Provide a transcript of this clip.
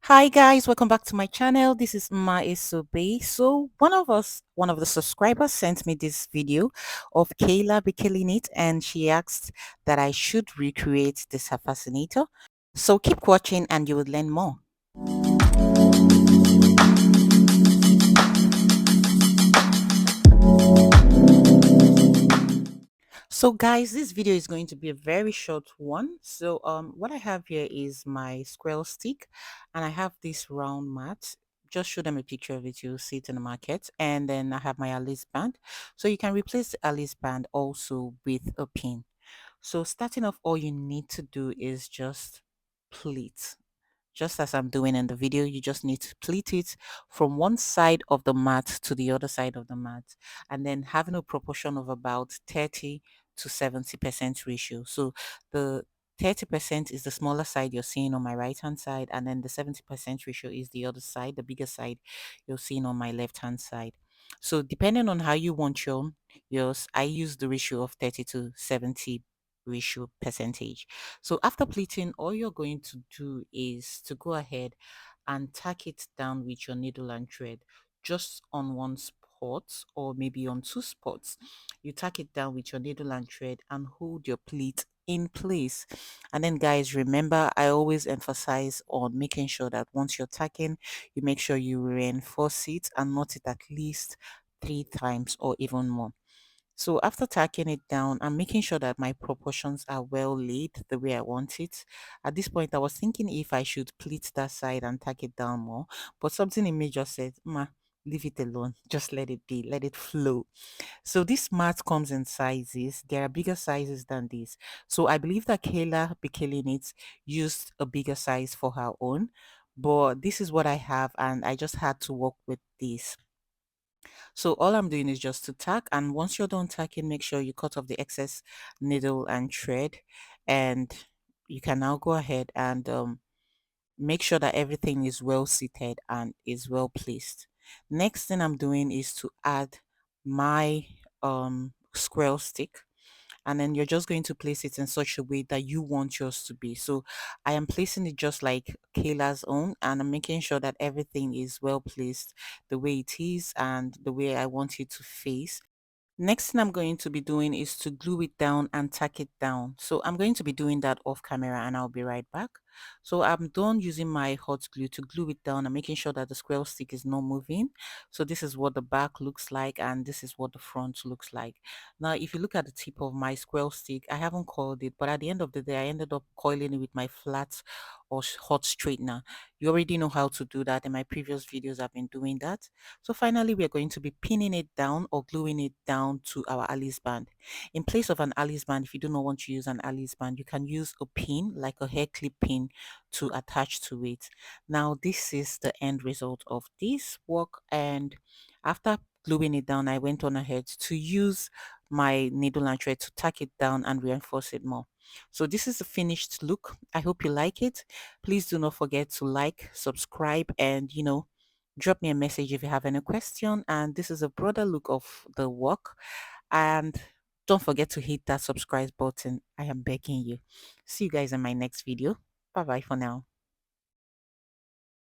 Hi guys, welcome back to my channel. This is Ma Isobe. So one of the subscribers sent me this video of Kayla be killing it, and she asked that I should recreate this her fascinator. So keep watching and you will learn more. So guys, this video is going to be a very short one. So what I have here is my squirrel stick, and I have this round mat. Just show them a picture of it, you'll see it in the market. And then I have my Alice band. So you can replace the Alice band also with a pin. So starting off, all you need to do is just pleat. Just as I'm doing in the video, you just need to pleat it from one side of the mat to the other side of the mat, and then having a proportion of about 30 to 70% ratio. So the 30% is the smaller side you're seeing on my right hand side, and then the 70% ratio is the other side, the bigger side you're seeing on my left hand side. So depending on how you want yours, I use the ratio of 30 to 70 ratio percentage. So after pleating, all you're going to do is to go ahead and tack it down with your needle and thread just on one spot or maybe on two spots. You tack it down with your needle and thread and hold your pleat in place. And then guys, remember, I always emphasize on making sure that once you're tacking, you make sure you reinforce it and knot it at least 3 times or even more. So after tacking it down, I'm making sure that my proportions are well laid the way I want it. At this point, I was thinking if I should pleat that side and tack it down more, but something in me just said, Ma, leave it alone. Just let it be, let it flow. So this mat comes in sizes. There are bigger sizes than this. So I believe that Kayla Bikini It used a bigger size for her own, but this is what I have, and I just had to work with this. So all I'm doing is just to tack, and once you're done tacking, make sure you cut off the excess needle and thread, and you can now go ahead and make sure that everything is well seated and is well placed. Next thing I'm doing is to add my squirrel stick, and then you're just going to place it in such a way that you want yours to be. So I am placing it just like Kayla's own, and I'm making sure that everything is well placed the way it is and the way I want it to face. Next thing I'm going to be doing is to glue it down and tack it down. So I'm going to be doing that off camera and I'll be right back. So I'm done using my hot glue to glue it down and making sure that the square stick is not moving. So this is what the back looks like and this is what the front looks like. Now, if you look at the tip of my square stick, I haven't coiled it, but at the end of the day, I ended up coiling it with my flat or hot straightener. You already know how to do that. In my previous videos, I've been doing that. So finally, we are going to be pinning it down or gluing it down to our Alice band. In place of an Alice band, if you do not want to use an Alice band, you can use a pin, like a hair clip pin, to attach to it. Now, this is the end result of this work. And after gluing it down, I went on ahead to use my needle and thread to tack it down and reinforce it more. So this is the finished look. I hope you like it. Please do not forget to like, subscribe, and drop me a message if you have any question. And this is a broader look of the work. And don't forget to hit that subscribe button. I am begging you. See you guys in my next video. Bye bye for now.